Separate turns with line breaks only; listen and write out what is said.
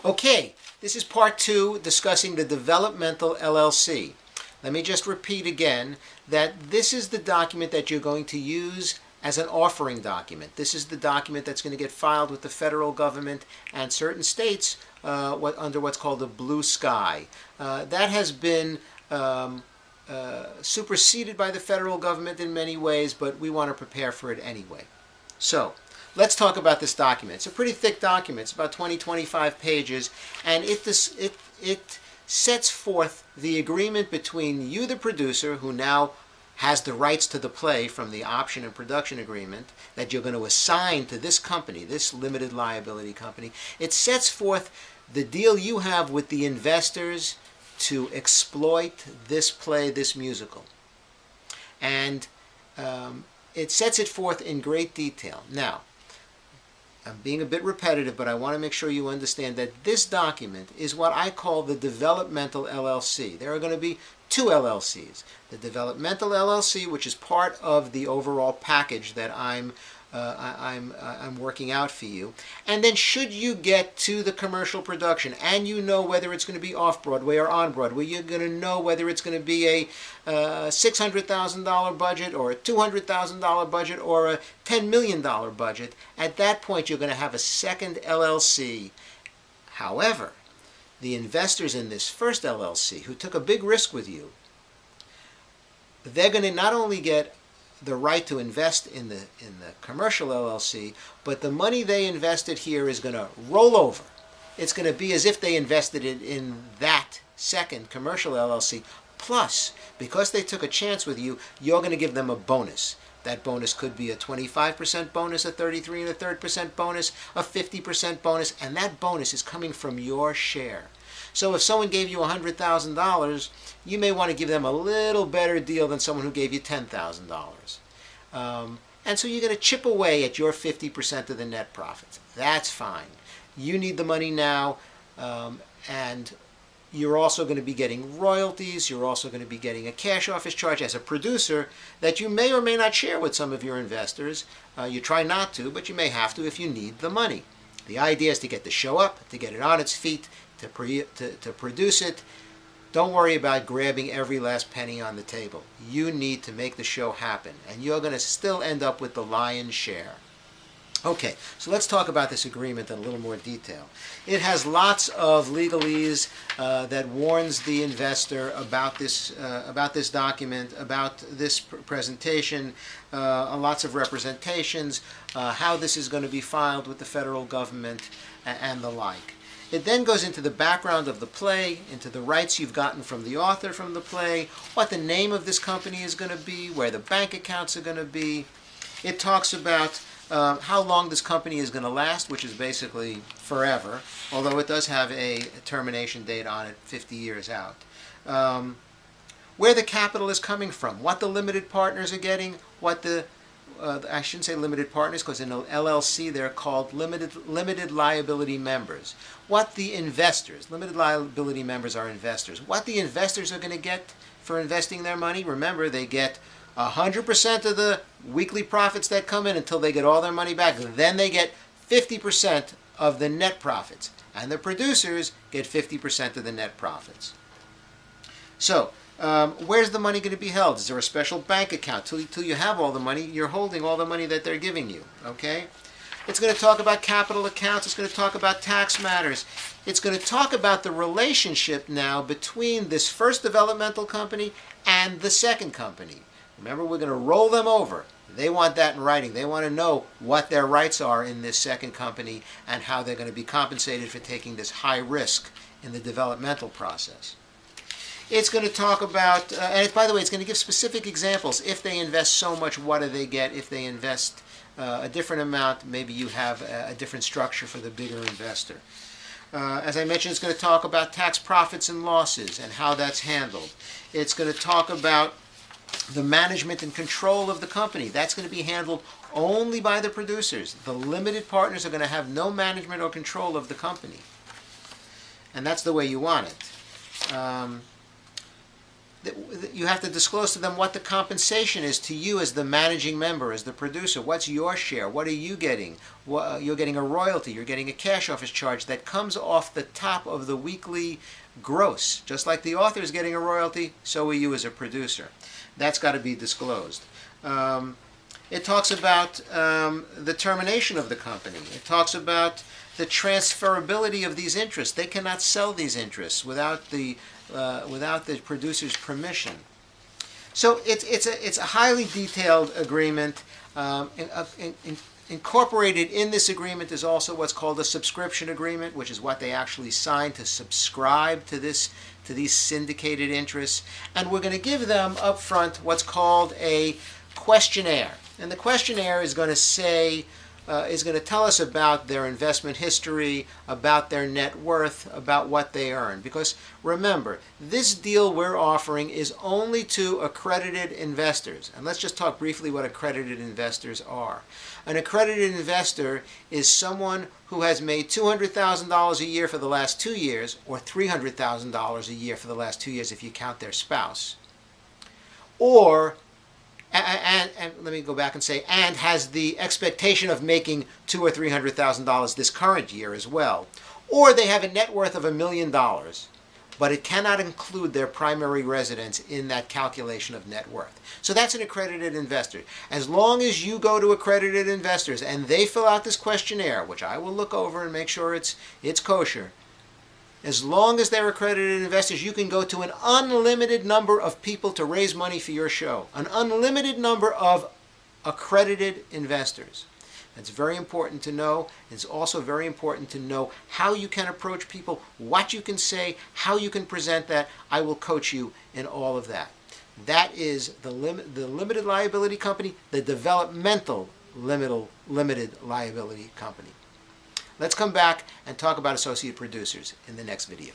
Okay, this is part 2 discussing the Developmental LLC. Let me just repeat again that this is the document that you're going to use as an offering document. This is the document that's going to get filed with the federal government and certain states under what's called the blue sky. That has been superseded by the federal government in many ways, but we want to prepare for it anyway. So, let's talk about this document. It's a pretty thick document. It's about 20-25 pages, and it sets forth the agreement between you, the producer, who now has the rights to the play from the option and production agreement that you're going to assign to this company, this limited liability company. It sets forth the deal you have with the investors to exploit this play, this musical. And it sets it forth in great detail. Now, I'm being a bit repetitive, but I want to make sure you understand that this document is what I call the Developmental LLC. There are going to be two LLCs. The Developmental LLC, which is part of the overall package that I'm working out for you. And then should you get to the commercial production and you know whether it's going to be off-Broadway or on-Broadway, you're going to know whether it's going to be a $600,000 budget or a $200,000 budget or a $10 million budget. At that point, you're going to have a second LLC. However, the investors in this first LLC who took a big risk with you, they're going to not only get the right to invest in the commercial LLC, but the money they invested here is going to roll over. It's going to be as if they invested it in that second commercial LLC. Plus, because they took a chance with you, you're going to give them a bonus. That bonus could be a 25% bonus, a 33 1/3% bonus, a 50% bonus, and that bonus is coming from your share. So if someone gave you $100,000, you may want to give them a little better deal than someone who gave you $10,000. And so you're going to chip away at your 50% of the net profits. That's fine. You need the money now, and you're also going to be getting royalties. You're also going to be getting a cash office charge as a producer that you may or may not share with some of your investors. You try not to, but you may have to if you need the money. The idea is to get the show up, to get it on its feet, to produce it. Don't worry about grabbing every last penny on the table. You need to make the show happen, and you're going to still end up with the lion's share. Okay, so let's talk about this agreement in a little more detail. It has lots of legalese that warns the investor about this document, about this presentation, lots of representations, how this is going to be filed with the federal government, and the like. It then goes into the background of the play, into the rights you've gotten from the author from the play, what the name of this company is going to be, where the bank accounts are going to be. It talks about how long this company is going to last, which is basically forever, although it does have a termination date on it 50 years out. Where the capital is coming from, what the limited partners are getting, what the I shouldn't say limited partners, because in an LLC they're called limited liability members. What the investors, limited liability members are investors. What the investors are going to get for investing their money, remember they get 100% of the weekly profits that come in until they get all their money back. Then they get 50% of the net profits. And the producers get 50% of the net profits. So, where's the money going to be held? Is there a special bank account? Till you have all the money, you're holding all the money that they're giving you. Okay? It's going to talk about capital accounts. It's going to talk about tax matters. It's going to talk about the relationship now between this first developmental company and the second company. Remember, we're going to roll them over. They want that in writing. They want to know what their rights are in this second company and how they're going to be compensated for taking this high risk in the developmental process. It's going to talk about, and by the way, it's going to give specific examples. If they invest so much, what do they get? If they invest a different amount, maybe you have a different structure for the bigger investor. As I mentioned, it's going to talk about tax profits and losses and how that's handled. It's going to talk about the management and control of the company. That's going to be handled only by the producers. The limited partners are going to have no management or control of the company. And that's the way you want it. you have to disclose to them what the compensation is to you as the managing member, as the producer. What's your share? What are you getting? You're getting a royalty. You're getting a cash office charge that comes off the top of the weekly gross. Just like the author is getting a royalty, so are you as a producer. That's got to be disclosed. It talks about the termination of the company. It talks about the transferability of these interests. They cannot sell these interests without the producer's permission. So it's a highly detailed agreement. Incorporated in this agreement is also what's called a subscription agreement, which is what they actually sign to subscribe to these syndicated interests. And we're going to give them up front what's called a questionnaire. And the questionnaire is going to say, is going to tell us about their investment history, about their net worth, about what they earn. Because remember, this deal we're offering is only to accredited investors. And let's just talk briefly what accredited investors are. An accredited investor is someone who has made $200,000 a year for the last 2 years, or $300,000 a year for the last 2 years if you count their spouse. Or and let me go back and say, and has the expectation of making $200,000 or $300,000 this current year as well. Or they have a net worth of $1 million, but it cannot include their primary residence in that calculation of net worth. So that's an accredited investor. As long as you go to accredited investors and they fill out this questionnaire, which I will look over and make sure it's kosher, as long as they're accredited investors, you can go to an unlimited number of people to raise money for your show. An unlimited number of accredited investors. That's very important to know. It's also very important to know how you can approach people, what you can say, how you can present that. I will coach you in all of that. That is the limited liability company, the developmental limited liability company. Let's come back and talk about associate producers in the next video.